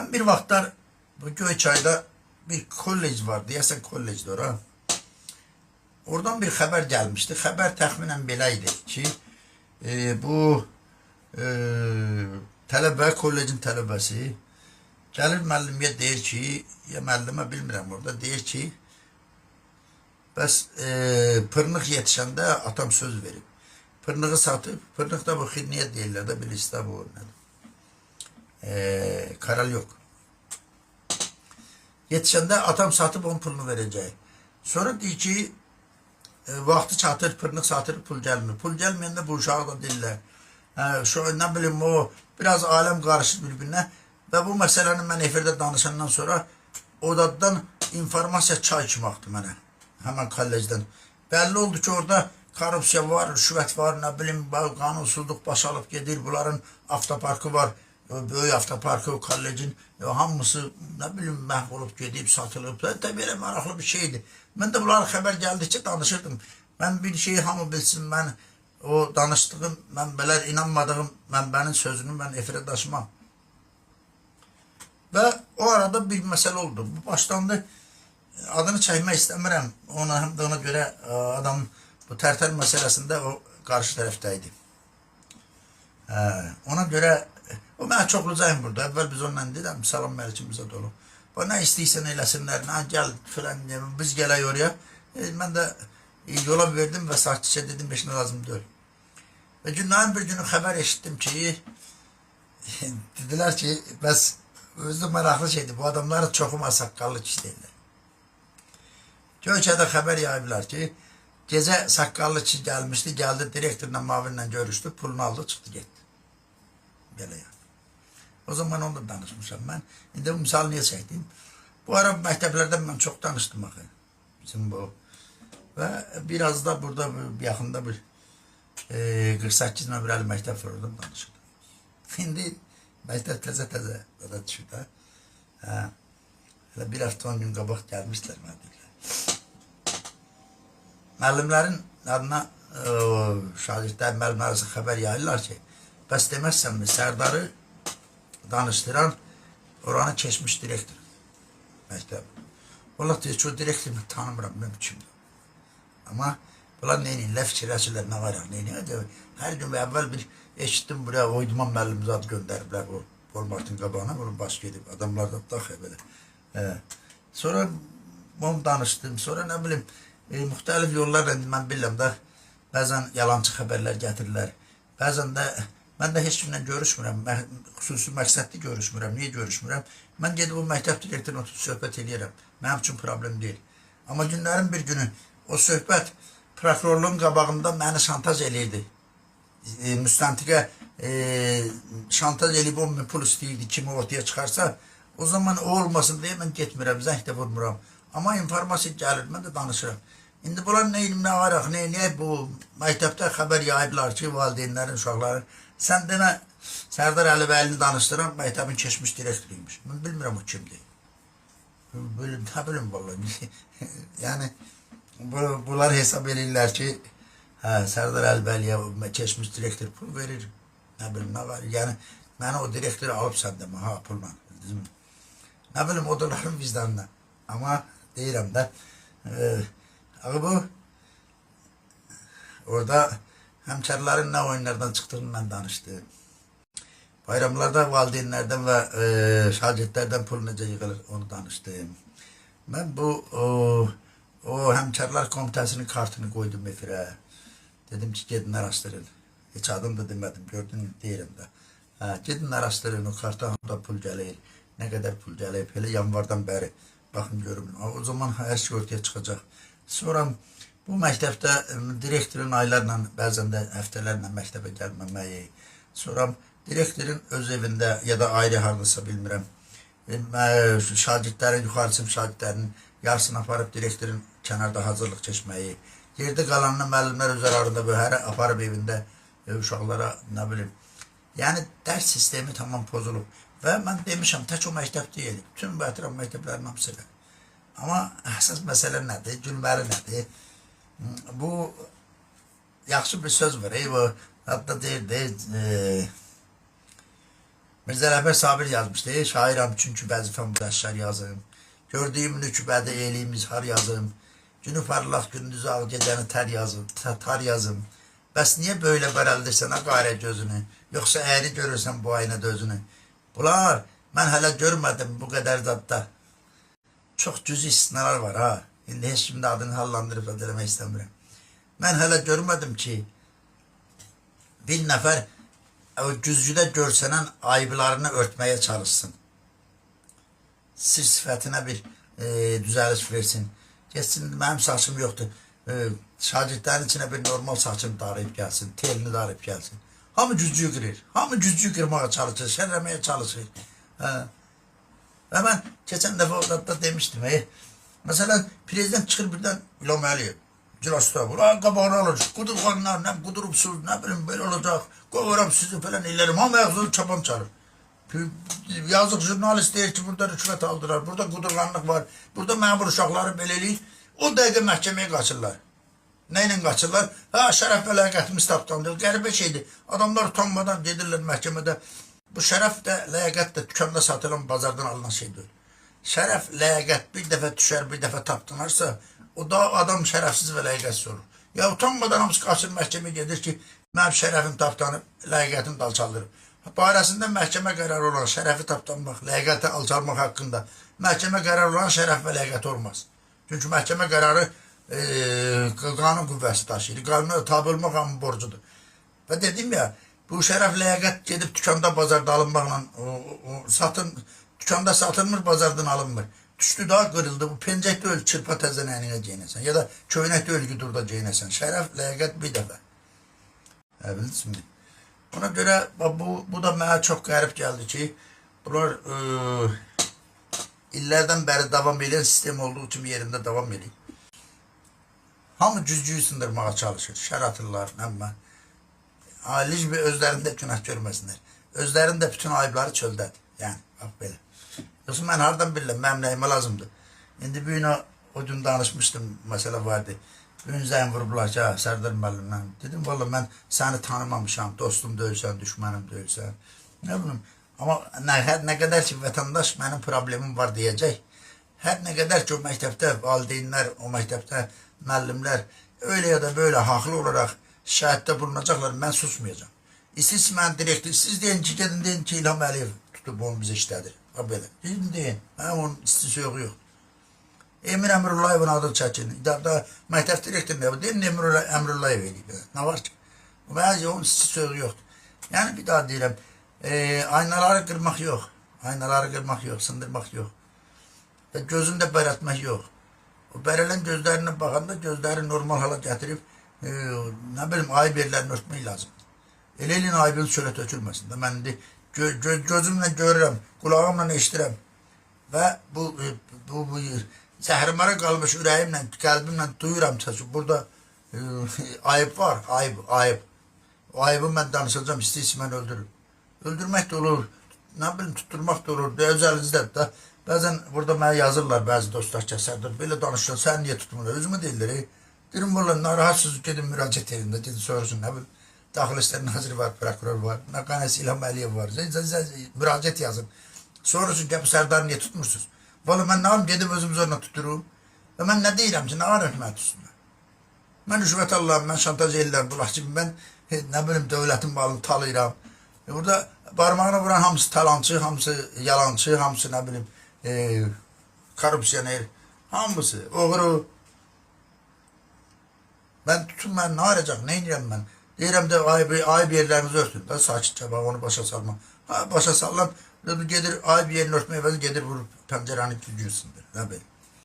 Ben bir vaxtlar bu Göyçay'da bir kollec var. Deyəsən kollecdir ora. Oradan bir xəbər gəlmişdi. Xəbər təxminən belə idi ki, bu tələbə, kollecin tələbəsi gəlir müəllimə deyir ki, ya müəllimə bilmirəm orada, deyir ki, bəs pırnıq yetişəndə atam söz verib. Pırnığı satıb, pırnıq da bu xidniyyət deyirlər də, bilirsə bu nədir? Karal yok. Yetişəndə atam satıb onun pulunu verəcək. Sonra deyir ki, vaxtı çatır, pırnıq satır, pul gəlmir. Pul gəlməyəndə bu uşağı da deyirlər. Şu, nə bilim, o biraz aləm qarışır bir-birinə və bu məsələni mən efirdə danışandan sonra odadan informasiya çay kimi axdı mənə. Həmən kollecdən. Bəlli oldu ki, orada korrupsiya var, rüşvət var, nə bilim, qanunsuzluq baş alıb gedir. Bunların avtoparkı var. Böyük avtoparkı, o kollecin hamısı, nə bilim, məhv olub gedib, satılıb. Təbii elə maraqlı bir şeydir. Mən də bunlara xəbər gəldikcə danışırdım. Mən bir şeyi hamı bilsin, mən o danışdığım, mən belə inanmadığım mənbənin sözünü mən efirə daşımam. Və o arada bir məsələ oldu. Bu başlandı, adını çəkmək istəmirəm. Həm də ona görə adam bu tərtər məsələsində o qarşı tərəfdəydi. Ona görə o mənə çoxlucayım burada. Əvvəl biz onunla dedim, salam məlikimizə dolu. Nə istəyirsən eləsinlər, gəl filan, biz gələk oraya. Mən də yola verdim və sakitcə dedim, heç nə lazım deyil. Və günlərin bir günü xəbər eşitdim ki, dedilər ki, bəs özü maraqlı şeydir, bu adamların çoxuma saqqallı kişi deyirlər. Göyçədə xəbər yayıblar ki, gecə saqqallı kişi gəlmişdi, gəldi, direktorla, mavinlə görüşdü, pulunu aldı, çıxdı, getdi. Belə yəni. O zaman onu da danışmışam mən. İndi bu misal niyə çəkdim? Bu ara məktəblərdən mən çox danışdım axı. Bizim bu. Və biraz da burada yaxında bir 48 nömrəli məktəb var, oradan danışırdım. İndi məktəb təzə da düşür də. Elə bir hafta 10 gün qabaq gəlmişlər mənə deyirlər. Müəllimlərin adına şagirdlər, müəllimlər arası xəbər yayırlar ki, bəs deməzsənmi, Sərdarı danıştıran oranı keçmiş direktor məktəb. Valla deyir ki, o direktoru tanımıram, bilmem kimdir. Amma bunlar neynirlər, fikirləşirlər, nə var ya, neynirlər. Hər gün əvvəl bir eşitdim buraya, Oyduman müəllimimiz adı göndəriblər o Walmartın qabağına, bunun baş gedib, adamlar da daxı belə. Sonra onu danışdım, sonra nə bilim, müxtəlif yollarla mən bilirəm də, bəzən yalancı xəbərlər gətirirlər, bəzən də mən də heç kimlə görüşmürəm, xüsusi məqsədli görüşmürəm. Niyə görüşmürəm? Mən gedib o məktəb direktoruna tutub söhbət edirəm. Mənim üçün problem deyil. Amma günlərin bir günü o söhbət prokurorluğun qabağında məni şantaj eləyirdi. Müstəntiqə şantaj eləyib 10.000 pul istəyirdi, kimi ortaya çıxarsa, o zaman o olmasın deyə mən getmirəm, zəng də vurmuram. Amma informasiya gəlir, mən də danışıram. İndi bunlar nə varaq, neyək bu məktəbdə xəbər yayıblar ki, valideynlərin, uşaqların. Sən demə, Sərdar Əlibəlini danışdıran məktəbin keçmiş direktoruymuş. Mən bilmirəm o kimdir. Nə bilim vallahi. Yəni, bunlar hesab edirlər ki, Sərdar Əlibəliyə keçmiş direktor pul verir. Nə bilim, nə var. Yəni, mənə o direktoru alıb sən demə, pulla. Nə bilim, o doların vicdanına. Amma deyirəm də, bu, orada həmkarların nə oyunlardan çıxdığını mən danışdım. Bayramlarda valideynlərdən və şagirdlərdən pul necə yığılır, onu danışdım. Mən bu, o həmkarlar komitəsinin kartını qoydum efirə. Dedim ki, gedin araşdırın. Heç adım da demədim, gördün deyirəm də. Gedin araşdırın, o karta da pul gəlir, nə qədər pul gəlir, elə yanvardan bəri. Baxın, görün, o zaman hər şey ortaya çıxacaq. Sonra bu məktəbdə direktorun aylarla, bəzən də həftələrlə məktəbə gəlməməyi, sonra direktorun öz evində ya da ayrı haradasa bilmirəm, şagirdlərin, yuxarı sinif şagirdlərinin yarısını aparıb direktorun kənarda hazırlıq keçməyi, yerdə qalanını müəllimlər öz aralarında böyle aparıb evində uşaqlara, nə bilim. Yəni, dərs sistemi tamam pozulub. Və mən demişəm, tək o məktəb deyil, bütün bu ətraf məktəblərin hamısı elə. Amma əsas məsələ nədir, gülməli nədir? Bu, yaxşı bir söz var, bu, hatta deyir, Mirzə Ələkbər Sabir yazmışdı. Şairam çünki vəzifəm bu əşşar yazım. Gördüyüm nükbədə eliyim izhar yazım. Günü parlaq gündüzü ağ gecəni tar yazım. Bəs niyə böyle bərəldirsən ha qarə gözünü? Yoxsa əyri görürsən bu aynada özünü? Bunlar mən hələ görmədim bu qədər zadda. Çox cüzi istisnalar var ha. İndi heç şimdi adını hallandırıb eləmək istəmirəm. Mən hələ görmədim ki bir nəfər o güzgüdə görsənən ayıblarını örtməyə çalışsın. Sir sifətinə bir düzəliş versin. Geçsin, mənim saçım yoxdur. Şagirdlərin içinə bir normal saçım darayıb gəlsin, telini darayıb gəlsin. Hamı güzgüyü qırır. Hamı güzgüyü qırmağa çalışır, şərləməyə çalışır. Və mən keçən dəfə orada demişdim. Məsələn, prezident çıxır birdən İlham Əliyev. Cirasda, ulan qabağını alır, qudurğanlar, nə qudurubsuz, nə bilim, belə olacaq, qovuram sizi falan elərim, hamı ayaqları çapan çalır. Yazıq jurnalist deyir ki, burada rüşvət aldılar, burada qudurğanlıq var, burada məmur uşaqları belə eləyir, o dəqiqə məhkəməyə qaçırlar. Nə ilə qaçırlar? Ha, şərəf və ləyaqətimiz tapdandır, qəribə şeydir. Adamlar utanmadan gedirlər məhkəmədə. Bu şərəf də, ləyaqət də dükanda satılan, bazardan alınan şey deyil. Şərəf, ləyaqət bir dəfə düşər, bir dəfə tapdanarsa, o da adam şərəfsiz və ləyaqətsiz olur. Ya utanmadan hamısı qaçır məhkəməyə gedir ki, mənim şərəfim tapdanıb, ləyaqətim də alçaldırıb. Barəsində məhkəmə qərarı olan şərəfi tapdanmaq, ləyaqəti alçalmaq haqqında məhkəmə qərarı olan şərəf və ləyaqət olmaz. Çünki məhkəmə qərarı qanun qüvvəsi daşıyır. Qanuna tabi olmaq hamı borcudur. Və dedim ya, bu şərəf ləyaqət gedib dükanda, bazarda alınmaqla, dükanda satılmır, bazardan alınmır. Düşdü daha qırıldı, bu pencək deyil, çırpa təzən əyninə geyinəsən. Ya da köynək deyil ki, durda geyinəsən. Şərəf, ləyaqət bir dəfə. Bilirsiniz. Ona görə bu da mənə çox qərib gəldi ki, bunlar illərdən bəri davam edən sistem olduğu kimi yerində davam edir. Hamı güzgüyü sındırmağa çalışır, şər atırlar, nəmmə. Alic bir özlərində günah görməsinlər. Özlərində bütün ayıbları çöldədir. Yəni, bax belə. Yoxsa mən hardan bilirəm, mənim nəyimə lazımdır. İndi bir gün o gün danışmışdım, məsələ vardı. Bir gün zəng vurublar ki, Sərdar müəllimlə. Dedim, valla mən səni tanımamışam, dostum deyilsən, düşmənim deyilsən. Nə bilim, amma hər nə qədər ki, vətəndaş mənim problemim var deyəcək, hər nə qədər ki, o məktəbdə valideynlər, o məktəbdə müəllimlər öyle ya da böyle haqlı olaraq şəhiddə bulunacaqlar, mən susmayacağım. Siz mən direktiv, siz deyin ki, gedin deyin ki, İlham Əliyev tutub onu bizə işlədir. Belə. Deyin deyin, mənim onun istisi-yoxu yox. Emir Əmrullayevin adını çəkin. Da məktəb direktorun evi, deyin Emir Əmrullayev eləyib. Nə var ki? Bəzi onun istisi-yoxu yoxdur. Yəni bir daha deyirəm, aynaları qırmaq yox. Aynaları qırmaq yox, sındırmaq yox. Və gözünü də bərətmək yox. O bərələn gözlərinə baxanda gözləri normal hala gətirib, nə bilim, ayıb yerlərini örtmək lazımdır. Elə-elin ayıbın çölə tökülməsin. Mən indi gözümlə görürəm, qulağımla eşidirəm və bu zəhrimara qalmış ürəyimlə, qəlbimlə duyuram ki, burada ayıb var, ayıb. O ayıbı mən danışacağım, istəyirsə mən öldürürüm. Öldürmək də olur, nə bilim, tutturmaq da olur, öz əlizdədir də. Bəzən burada mənə yazırlar bəzi dostlar ki, Sərdar, belə danışırsan, sən niyə tutmurlar? Özümü deyirlər, deyirəm, valla narahatsız, gedin müraciət edin, gedin soruşun, nə bilim. Daxili İşlər Naziri var, prokuror var, Naqanəsi İlham Əliyev var. Müraciət yazın. Sonrasın ki, bu Sərdarı niyə tutmursunuz? Valla mən nə gedib özüm zorla tuturum. Və mən nə deyirəm ki, nə arıq mən tutsunlar? Mən rüşvət alıram, mən şantaj edirəm, bulaq kimi mən nə bilim dövlətin malını talayıram. Burada barmağına vuran hamısı talancı, hamısı yalancı, hamısı nə bilim korrupsiyoner, hamısı oğru. Mən tutun, mən nə arayacaq, nə edirəm mən? Deyirəm də ayıb yerlərimizi örtün də, sakitcə, bax onu başa salma. Başa salan, gedir ayıb yerini örtmək əvəzi gedir vurub pəncərəni gücünsündür, nə belə.